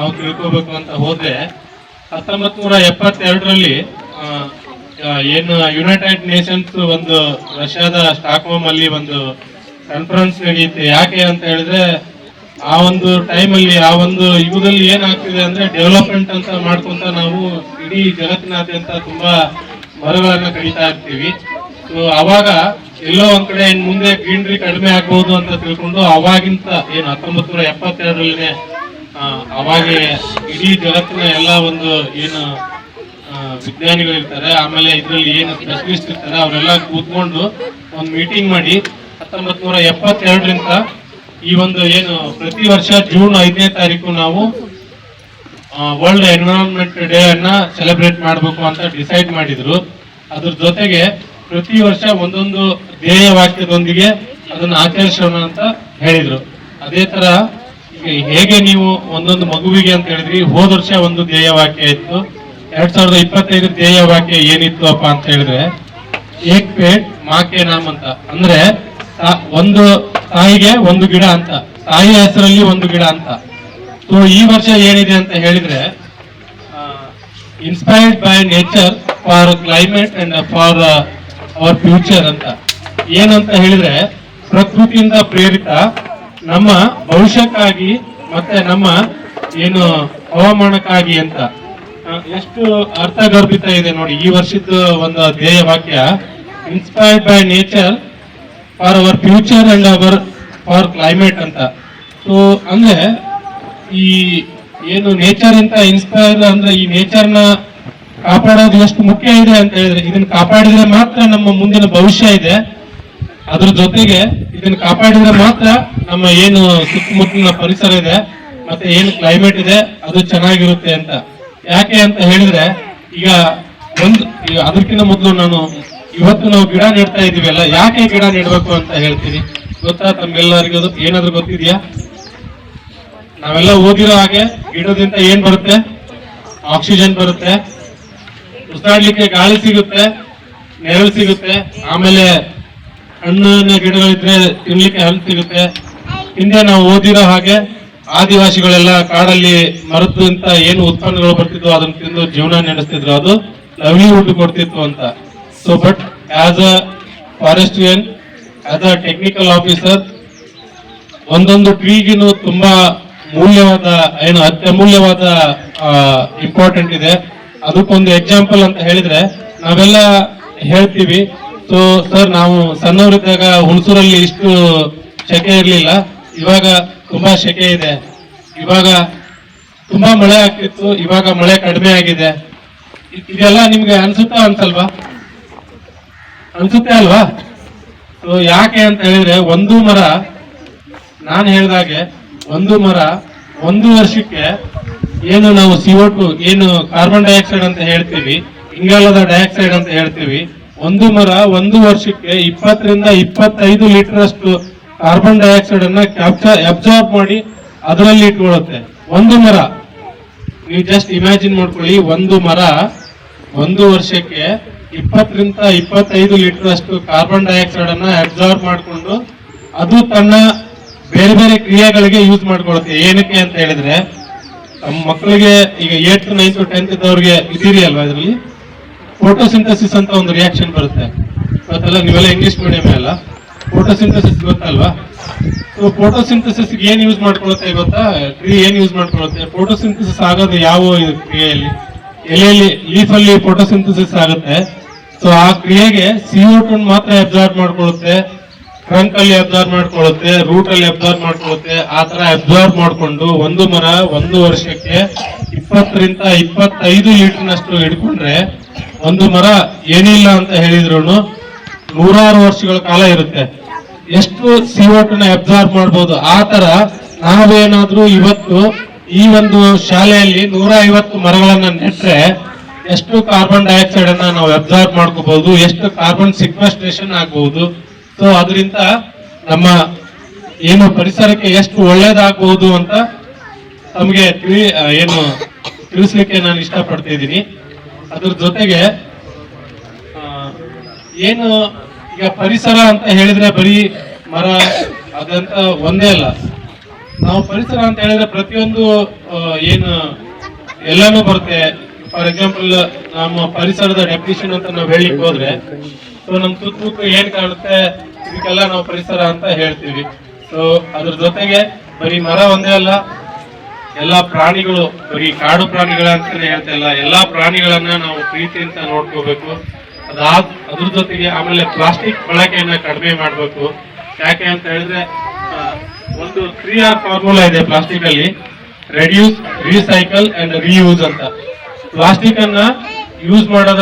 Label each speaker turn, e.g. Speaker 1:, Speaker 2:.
Speaker 1: ನಾವು ತಿಳ್ಕೋಬೇಕು ಅಂತ ಹೋದ್ರೆ 1972ರಲ್ಲಿ ಏನು ಯುನೈಟೆಡ್ ನೇಷನ್ಸ್ ಒಂದು ರಷ್ಯಾದ ಸ್ಟಾಕ್ಹೋಮ್ ಅಲ್ಲಿ ಒಂದು ಕಾನ್ಫರೆನ್ಸ್ ನಡೆಯುತ್ತೆ. ಯಾಕೆ ಅಂತ ಹೇಳಿದ್ರೆ ಆ ಒಂದು ಟೈಮಲ್ಲಿ ಆ ಒಂದು ಯುಗದಲ್ಲಿ ಏನಾಗ್ತಿದೆ ಅಂದ್ರೆ ಡೆವಲಪ್ಮೆಂಟ್ ಅಂತ ಮಾಡ್ಕೊಂತ ನಾವು ಇಡೀ ಜಗತ್ತಿನಾದ್ಯಂತ ತುಂಬಾ ಮರಗಳನ್ನ ಕಡಿತಾ ಇರ್ತೀವಿ. ಸೊ ಅವಾಗ ಎಲ್ಲೋ ಒಂದ್ ಕಡೆ ಮುಂದೆ ಗ್ರೀನರಿ ಕಡಿಮೆ ಆಗ್ಬಹುದು ಅಂತ ತಿಳ್ಕೊಂಡು ಅವಾಗಿಂತ ಏನು 1972ರಲ್ಲಿನೇ ಅವಾಗೆ ಇಡೀ ಜಗತ್ತಿನ ಎಲ್ಲ ಒಂದು ಏನು ವಿಜ್ಞಾನಿಗಳು ಇರ್ತಾರೆ, ಆಮೇಲೆ ಇದ್ರಲ್ಲಿ ಏನು ಸ್ಪೆಷಲಿಸ್ಟ್ ಇರ್ತಾರೆ, ಅವರೆಲ್ಲ ಕೂತ್ಕೊಂಡು ಒಂದು ಮೀಟಿಂಗ್ ಮಾಡಿ 1972ರಿಂದ ಈ ಒಂದು ಏನು ಪ್ರತಿ ವರ್ಷ ಜೂನ್ 5ನೇ ತಾರೀಕು ನಾವು ವರ್ಲ್ಡ್ ಎನ್ವಿರಾನ್ಮೆಂಟ್ ಡೇ ಅನ್ನ ಸೆಲೆಬ್ರೇಟ್ ಮಾಡಬೇಕು ಅಂತ ಡಿಸೈಡ್ ಮಾಡಿದ್ರು. ಅದ್ರ ಜೊತೆಗೆ ಪ್ರತಿ ವರ್ಷ ಒಂದೊಂದು ಧ್ಯೇಯ ವಾಕ್ಯದೊಂದಿಗೆ ಅದನ್ನ ಆಚರಿಸೋಣ ಅಂತ ಹೇಳಿದ್ರು. ಅದೇ ತರ ಹೇಗೆ ನೀವು ಒಂದೊಂದು ಮಗುವಿಗೆ ಅಂತ ಹೇಳಿದ್ರಿ, ಹೋದ ವರ್ಷ ಒಂದು ಧ್ಯೇಯ ವಾಕ್ಯ ಇತ್ತು. 2025 ಧ್ಯೇಯ ವಾಕ್ಯ ಏನಿತ್ತು ಅಪ್ಪ ಅಂತ ಹೇಳಿದ್ರೆ ಏಕ್ ಪೇಡ್ ಮಾಕೆ ನಾಮ್ ಅಂತ, ಅಂದ್ರೆ ಒಂದು ತಾಯಿಗೆ ಒಂದು ಗಿಡ ಅಂತ, ತಾಯಿಯ ಹೆಸರಲ್ಲಿ ಒಂದು ಗಿಡ ಅಂತ. ಸೊ ಈ ವರ್ಷ ಏನಿದೆ ಅಂತ ಹೇಳಿದ್ರೆ inspired by nature for climate and for our future ಅಂತ. ಏನಂತ ಹೇಳಿದ್ರೆ ಪ್ರಕೃತಿಯಿಂದ ಪ್ರೇರಿತ ನಮ್ಮ ಭವಿಷ್ಯಕ್ಕಾಗಿ ಮತ್ತೆ ನಮ್ಮ ಏನು ಹವಾಮಾನಕ್ಕಾಗಿ ಅಂತ. ಎಷ್ಟು ಅರ್ಥಗರ್ಭಿತ ಇದೆ ನೋಡಿ ಈ ವರ್ಷದ ಒಂದು ಧ್ಯೇಯ ವಾಕ್ಯ, inspired by nature for our future and our for climate ಅಂತ. ಸೊ ಅಂದ್ರೆ ಈ ಏನು ನೇಚರ್ ಅಂತ ಇನ್ಸ್ಪೈರ್ ಅಂದ್ರೆ ಈ ನೇಚರ್ನ ಕಾಪಾಡೋದು ಎಷ್ಟು ಮುಖ್ಯ ಇದೆ ಅಂತ ಹೇಳಿದ್ರೆ, ಇದನ್ನ ಕಾಪಾಡಿದ್ರೆ ಮಾತ್ರ ನಮ್ಮ ಮುಂದಿನ ಭವಿಷ್ಯ ಇದೆ, ಅದ್ರ ಜೊತೆಗೆ ಇದನ್ನ ಕಾಪಾಡಿದ್ರೆ ಮಾತ್ರ ನಮ್ಮ ಏನು ಸುತ್ತಮುತ್ತಲಿನ ಪರಿಸರ ಇದೆ ಮತ್ತೆ ಏನು ಕ್ಲೈಮೇಟ್ ಇದೆ ಅದು ಚೆನ್ನಾಗಿರುತ್ತೆ ಅಂತ. ಯಾಕೆ ಅಂತ ಹೇಳಿದ್ರೆ ಈಗ ಅದಕ್ಕಿಂತ ಮೊದಲು ನಾನು ಇವತ್ತು ನಾವು ಗಿಡ ನೆಡ್ತಾ ಇದೀವಲ್ಲ, ಯಾಕೆ ಗಿಡ ನೆಡ್ಬೇಕು ಅಂತ ಹೇಳ್ತೀನಿ ಗೊತ್ತಾ ತಮ್ಗೆಲ್ಲರಿಗೂ? ಏನಾದ್ರೂ ಗೊತ್ತಿದ್ಯಾ? ನಾವೆಲ್ಲ ಓದಿರೋ ಹಾಗೆ ಗಿಡದಿಂದ ಏನ್ ಬರುತ್ತೆ? ಆಕ್ಸಿಜನ್ ಬರುತ್ತೆ, ಉಸಿರಾಡ್ಲಿಕ್ಕೆ ಗಾಳಿ ಸಿಗುತ್ತೆ, ನೆರಳು ಸಿಗುತ್ತೆ, ಆಮೇಲೆ ಹಣ್ಣಿನ ಗಿಡಗಳಿದ್ರೆ ತಿನ್ಲಿಕ್ಕೆ ಹಣ್ಣು ಸಿಗುತ್ತೆ. ಹಿಂದೆ ನಾವು ಓದಿರೋ ಹಾಗೆ ಆದಿವಾಸಿಗಳೆಲ್ಲ ಕಾಡಲ್ಲಿ ಮರದಿಂದ ಏನು ಉತ್ಪನ್ನಗಳು ಬರ್ತಿದ್ವು ಅದನ್ನ ತಿಂದು ಜೀವನ ನಡೆಸ್ತಿದ್ರು, ಅದು ಲವ್ಲಿಹುಡ್ ಕೊಡ್ತಿತ್ತು ಅಂತ. So but as a forestrian, as a technical officer, ಒಂದೊಂದು ಟ್ರೀಗಿನೂ ತುಂಬಾ ಮೂಲ್ಯವಾದ ಏನು ಅತ್ಯಮೂಲ್ಯವಾದ ಇಂಪಾರ್ಟೆಂಟ್ ಇದೆ. ಅದಕ್ಕೊಂದು ಎಕ್ಸಾಂಪಲ್ ಅಂತ ಹೇಳಿದ್ರೆ ನಾವೆಲ್ಲ ಹೇಳ್ತೀವಿ, ಸೊ ಸರ್ ನಾವು ಸಣ್ಣವರಿದ್ದಾಗ ಹುಣಸೂರಲ್ಲಿ ಇಷ್ಟು ಸೆಕೆ ಇರ್ಲಿಲ್ಲ, ಇವಾಗ ತುಂಬಾ ಸೆಕೆ ಇದೆ, ಇವಾಗ ತುಂಬಾ ಮಳೆ ಆಗ್ತಿತ್ತು, ಇವಾಗ ಮಳೆ ಕಡಿಮೆ ಆಗಿದೆ. ಇದೆಲ್ಲ ನಿಮ್ಗೆ ಅನ್ಸುತ್ತಾ ಅನ್ಸಲ್ವಾ? ಅನ್ಸುತ್ತೆ ಅಲ್ವಾ? ಸೊ ಯಾಕೆ ಅಂತ ಹೇಳಿದ್ರೆ ಒಂದು ಮರ, ನಾನು ಹೇಳಿದಾಗೆ ಒಂದು ಮರ ಒಂದು ವರ್ಷಕ್ಕೆ ಏನು ನಾವು CO2 ಏನು ಕಾರ್ಬನ್ ಡೈಆಕ್ಸೈಡ್ ಅಂತ ಹೇಳ್ತೀವಿ, ಇಂಗಾಲದ ಡೈಆಕ್ಸೈಡ್ ಅಂತ ಹೇಳ್ತೀವಿ, ಒಂದು ಮರ ಒಂದು ವರ್ಷಕ್ಕೆ 20 ರಿಂದ 25 ಲೀಟರ್ ಅಷ್ಟು ಕಾರ್ಬನ್ ಡೈಆಕ್ಸೈಡ್ ಅನ್ನ ಅಬ್ಸಾರ್ಬ್ ಮಾಡಿ ಅದರಲ್ಲಿ ಇಟ್ಕೊಳ್ಳುತ್ತೆ. ಒಂದು ಮರ, ನೀವು ಜಸ್ಟ್ ಇಮ್ಯಾಜಿನ್ ಮಾಡ್ಕೊಳ್ಳಿ, ಒಂದು ಮರ ಒಂದು ವರ್ಷಕ್ಕೆ 20 ರಿಂದ 25 ಲೀಟರ್ ಅಷ್ಟು ಕಾರ್ಬನ್ ಡೈಆಕ್ಸೈಡ್ ಅನ್ನ ಅಬ್ಸಾರ್ಬ್ ಮಾಡಿಕೊಂಡು ಅದು ತನ್ನ ಬೇರೆ ಬೇರೆ ಕ್ರಿಯೆಗಳಿಗೆ ಯೂಸ್ ಮಾಡ್ಕೊಳುತ್ತೆ. ಏನಕ್ಕೆ ಅಂತ ಹೇಳಿದ್ರೆ ನಮ್ಮ ಮಕ್ಕಳಿಗೆ ಈಗ 8th 9th 10th ಇದ್ದವ್ರಿಗೆ ಇದ್ದೀರಿ ಅಲ್ವಾ, ಇದರಲ್ಲಿ ಫೋಟೋಸಿಂಥಸಿಸ್ ಅಂತ ಒಂದು ರಿಯಾಕ್ಷನ್ ಬರುತ್ತೆ ಗೊತ್ತಲ್ಲ? ನೀವೆಲ್ಲ ಇಂಗ್ಲಿಷ್ ಮೀಡಿಯಂ ಅಲ್ಲ, ಫೋಟೋಸಿಂಥಸಿಸ್ ಗೊತ್ತಲ್ವಾ? ಸೊ ಫೋಟೋಸಿಂಥಸಿಸ್ ಏನ್ ಯೂಸ್ ಮಾಡ್ಕೊಳುತ್ತೆ ಗೊತ್ತಾ? ಟ್ರೀ ಏನ್ ಯೂಸ್ ಮಾಡ್ಕೊಳುತ್ತೆ? ಫೋಟೋಸಿಂಥಸಿಸ್ ಆಗೋದು ಯಾವ ಕ್ರಿಯೆಯಲ್ಲಿ? ಎಲೆಯಲ್ಲಿ, ಲೀಫ್ ಅಲ್ಲಿ ಫೋಟೋಸಿಂಥಸಿಸ್ ಆಗುತ್ತೆ. ಸೊ ಆ ಕ್ರಿಯೆಗೆ CO2 ಮಾತ್ರ ಅಬ್ಸಾರ್ಬ್ ಮಾಡ್ಕೊಳುತ್ತೆ, ಟ್ರಂಕ್ ಅಲ್ಲಿ ಅಬ್ಸಾರ್ಬ್ ಮಾಡ್ಕೊಳ್ಳುತ್ತೆ, ರೂಟ್ ಅಲ್ಲಿ ಅಬ್ಸಾರ್ಬ್ ಮಾಡ್ಕೊಳ್ಳುತ್ತೆ. ಆ ತರ ಅಬ್ಸಾರ್ಬ್ ಮಾಡ್ಕೊಂಡು ಒಂದು ಮರ ಒಂದು ವರ್ಷಕ್ಕೆ 20 ರಿಂದ 25 ಲೀಟರ್ನಷ್ಟು ಹಿಡ್ಕೊಂಡ್ರೆ ಒಂದು ಮರ ಏನಿಲ್ಲ ಅಂತ ಹೇಳಿದ್ರು 100 ವರ್ಷಗಳ ಕಾಲ ಇರುತ್ತೆ. ಎಷ್ಟು CO2 ಅಬ್ಸಾರ್ಬ್ ಮಾಡ್ಬೋದು. ಆ ತರ ನಾವೇನಾದ್ರೂ ಇವತ್ತು ಈ ಒಂದು ಶಾಲೆಯಲ್ಲಿ 150 ಮರಗಳನ್ನ ನೆಟ್ರೆ ಎಷ್ಟು ಕಾರ್ಬನ್ ಡೈಆಕ್ಸೈಡ್ ಅನ್ನ ನಾವು ಅಬ್ಸಾರ್ಬ್ ಮಾಡ್ಕೋಬಹುದು, ಎಷ್ಟು ಕಾರ್ಬನ್ ಸಿಕ್ವೆಸ್ಟ್ರೇಷನ್ ಆಗಬಹುದು. ಸೊ ಅದರಿಂದ ನಮ್ಮ ಏನು ಪರಿಸರಕ್ಕೆ ಎಷ್ಟು ಒಳ್ಳೇದಾಗಬಹುದು ಅಂತ ತಮಗೆ ಏನು ತಿಳಿಸ್ಲಿಕ್ಕೆ ನಾನು ಇಷ್ಟಪಡ್ತಿದ್ದೀನಿ. ಅದ್ರ ಜೊತೆಗೆ ಏನು ಈಗ ಪರಿಸರ ಅಂತ ಹೇಳಿದ್ರೆ ಬರೀ ಮರ ಅದಂತ ಒಂದೇ ಅಲ್ಲ, ನಾವು ಪರಿಸರ ಅಂತ ಹೇಳಿದ್ರೆ ಪ್ರತಿಯೊಂದು ಏನು ಎಲ್ಲಾನು ಬರುತ್ತೆ. ಫಾರ್ ಎಕ್ಸಾಂಪಲ್ ನಮ್ಮ ಪರಿಸರದ ಡೆಫಿನಿಷನ್ ಅಂತ ನಾವು ಹೇಳಿಕ್ ಹೋದ್ರೆ ಸೊ ನಮ್ ಸುತ್ತಮುತ್ತ ಏನ್ ಕಾಣುತ್ತೆ ಇದಕ್ಕೆಲ್ಲ ನಾವು ಪರಿಸರ ಅಂತ ಹೇಳ್ತೀವಿ. ಸೊ ಅದ್ರ ಜೊತೆಗೆ ಬರೀ ಮರ ಒಂದೇ ಅಲ್ಲ, ಎಲ್ಲಾ ಪ್ರಾಣಿಗಳು, ಬರೀ ಕಾಡು ಪ್ರಾಣಿಗಳ ಅಂತಾನೆ ಹೇಳ್ತಾ ಇಲ್ಲ, ಎಲ್ಲಾ ಪ್ರಾಣಿಗಳನ್ನ ನಾವು ಪ್ರೀತಿಯಿಂದ ನೋಡ್ಕೋಬೇಕು. ಅದ್ರ ಜೊತೆಗೆ ಆಮೇಲೆ ಪ್ಲಾಸ್ಟಿಕ್ ಬಳಕೆಯನ್ನ ಕಡಿಮೆ ಮಾಡ್ಬೇಕು. ಯಾಕೆ ಅಂತ ಹೇಳಿದ್ರೆ ಒಂದು 3R ಫಾರ್ಮುಲಾ ಇದೆ ಪ್ಲಾಸ್ಟಿಕ್ ಅಲ್ಲಿ, ರೆಡ್ಯೂಸ್, ರೀಸೈಕಲ್ ಅಂಡ್ ರೀಯೂಸ್ ಅಂತ. ಪ್ಲಾಸ್ಟಿಕ್ ಅನ್ನ ಯೂಸ್ ಮಾಡೋದನ್ನ